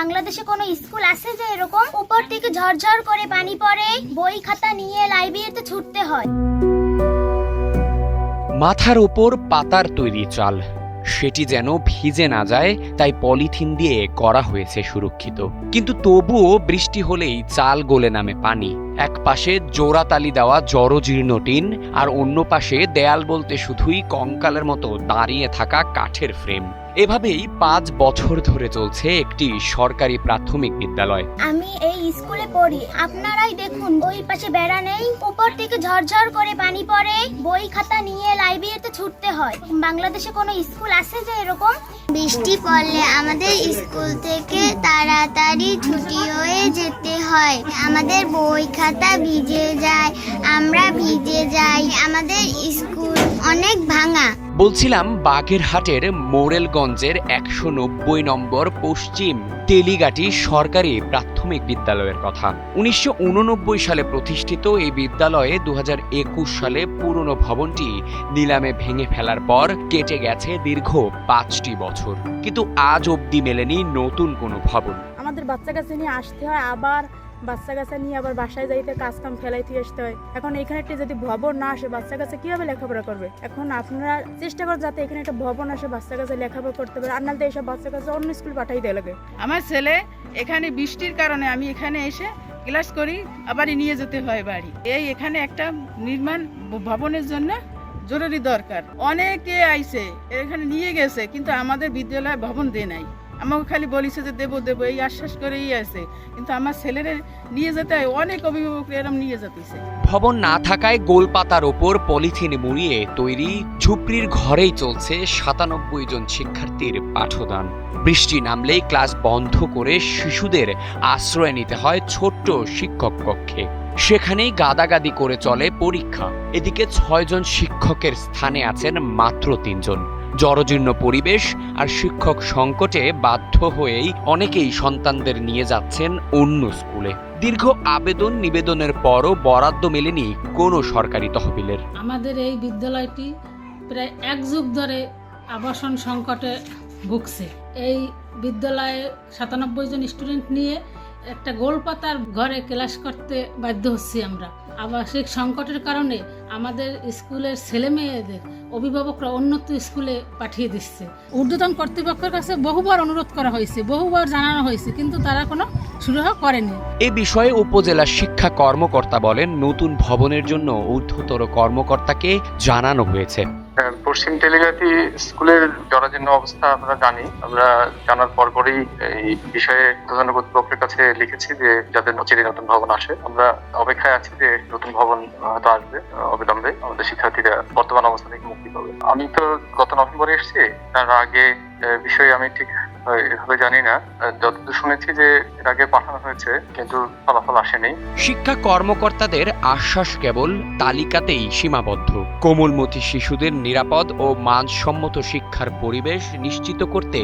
বাংলাদেশে কোনো স্কুল আছে যে এরকম উপর থেকে ঝরঝর করে পানি পড়ে, বই খাতা নিয়ে লাইব্রেরিতে ছুটতে হয়? মাথার ওপর পাতার তৈরি চাল, সেটি যেন ভিজে না যায় তাই পলিথিন দিয়ে করা হয়েছে সুরক্ষিত। কিন্তু তবুও বৃষ্টি হলেই চাল গলে নামে পানি। এক পাশে জোড়াতালি দেওয়া জড়জীর্ণ টিন, আর অন্য পাশে দেয়াল বলতে শুধুই কঙ্কালের মতো দাঁড়িয়ে থাকা কাঠের ফ্রেম। এভাবেই 5 বছর ধরে চলছে একটি সরকারি প্রাথমিক বিদ্যালয়। আমি এই স্কুলে পড়ি, আপনারাই দেখুন ওই পাশে বেড়া নেই, উপর থেকে ঝরঝর করে পানি পড়ে, বই খাতা নিয়ে লাইব্রেরিতে ছুটতে হয়। বাংলাদেশে কোনো স্কুল আছে যে এরকম? বৃষ্টি পড়লে আমাদের স্কুল থেকে তাড়াতাড়ি ছুটি হয়ে যেতে হয়। আমাদের বই খাতা ভিজে যায়, আমরা ভিজে যাই। আমাদের স্কুল অনেক ভাঙা। বলছিলাম বাগেরহাটের মোরেলগঞ্জের 190 নম্বর পশ্চিম তেলিগাটি সরকারি প্রাথমিক বিদ্যালয়ের কথা। 1989 সালে প্রতিষ্ঠিত এই বিদ্যালয়ে 2021 সালে পুরনো ভবনটি নিলামে ভেঙে ফেলার পর কেটে গেছে দীর্ঘ 5টি বছর, কিন্তু আজ অবধি মেলেনি নতুন কোনো ভবন। আমাদের বাচ্চা কাছে নিয়ে আসতে হয়, আবার বাচ্চা কাছে নিয়ে আবার বাসায় যাইতে কাজ কাম ফেলাইতে আসতে হয়। এখন এখানে একটা যদি ভবন না আসে, বাচ্চা কাছে কিভাবে লেখাপড়া করবে? এখন আপনারা চেষ্টা করেন যাতে এখানে একটা ভবন আসে, বাচ্চা কাছে লেখাপড়া করতে পারে, আর নাহলে এইসব বাচ্চা কাছে অন্য স্কুল পাঠাই দেওয়া লাগে। আমার ছেলে এখানে বৃষ্টির কারণে আমি এখানে এসে ক্লাস করি, আবার নিয়ে যেতে হয় বাড়ি। এখানে একটা নির্মাণ ভবনের জন্য জরুরি দরকার। অনেকে আইছে এখানে নিয়ে গেছে, কিন্তু আমাদের বিদ্যালয়ে ভবন দেয় নাই। আমাকে খালি বলিছে যে দেবো দেবো, এই আশ্বাস করেই আছে, কিন্তু আমার ছেলেরা নিয়ে যেতে হয়। অনেক অভিভাবক এরম নিয়ে যেতেছে। ভবন না থাকায় গোলপাতার ওপর পলিথিন মুড়িয়ে তৈরি ঝুপড়ির ঘরেই চলছে 97 জন শিক্ষার্থীর পাঠদান। বৃষ্টি নামলেই ক্লাস বন্ধ করে শিশুদের আশ্রয় নিতে হয় ছোট্ট শিক্ষক কক্ষে। সেখানেই গাদাগাদি করে চলে পরীক্ষা। এদিকে 6 জন শিক্ষকের স্থানে আছেন মাত্র 3 জন। জরাজীর্ণ পরিবেশ আর শিক্ষক সংকটে বাধ্য হয়েই অনেকেই সন্তানদের নিয়ে যাচ্ছেন অন্য স্কুলে। দীর্ঘ আবেদন নিবেদনের পরও বরাদ্দ মেলেনি কোনো সরকারি তহবিলের। আমাদের এই বিদ্যালয়টি প্রায় 1 যুগ ধরে আবাসন সংকটে ভুগছে। এই বিদ্যালয়ে 97 জন স্টুডেন্ট নিয়ে একটা গোলপাতার ঘরে ক্লাস করতে বাধ্য হচ্ছি আমরা। আবাসিক সংকটের কারণে আমাদের স্কুলের ছেলে মেয়েদের অভিভাবকরা উন্নত স্কুলে পাঠিয়ে দিচ্ছে। ঊর্ধ্বতন কর্তৃপক্ষের কাছে বহুবার অনুরোধ করা হয়েছে, বহুবার জানানো হয়েছে, কিন্তু তারা কোনো সুরাহ করেনি। এ বিষয়ে উপজেলা শিক্ষা কর্মকর্তা বলেন, নতুন ভবনের জন্য ঊর্ধ্বতর কর্মকর্তাকে জানানো হয়েছে। পশ্চিম তেলিগাতি স্কুলের জরাজীর্ণ অবস্থা আমরা জানি। আমরা জানার পরপরই এই বিষয়ে ঊর্ধ্বতন কর্তৃপক্ষের কাছে লিখেছি যে যাতে চিরে নতুন ভবন আসে। আমরা অপেক্ষায় আছি যে নতুন ভবন হয়তো আসবে অবিলম্বে, আমাদের শিক্ষার্থীরা বর্তমান অবস্থা থেকে মুক্তি পাবে। আমি তো গত নভেম্বরে এসেছি, তার আগে বিষয়ে আমি ঠিক এভাবে জানি না। যতদূর শুনেছি যে এর আগে পাঠানো হয়েছে, কিন্তু ফলাফল আসেনি। শিক্ষা কর্মকর্তাদের আশ্বাস কেবল তালিকাতেই সীমাবদ্ধ। কোমলমতি শিশুদের নিরাপদ ও মানসম্মত শিক্ষার পরিবেশ নিশ্চিত করতে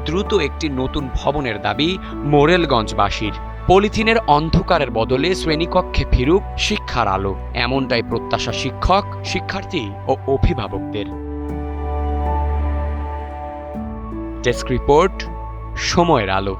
দ্রুত একটি নতুন ভবনের দাবি মোরেলগঞ্জবাসীর। পলিথিনের অন্ধকারের বদলে শ্রেণীকক্ষে ফিরুক শিক্ষার আলো, এমনটাই প্রত্যাশা শিক্ষক, শিক্ষার্থী ও অভিভাবকদের। ডেস্ক রিপোর্ট, সময়ের আলো।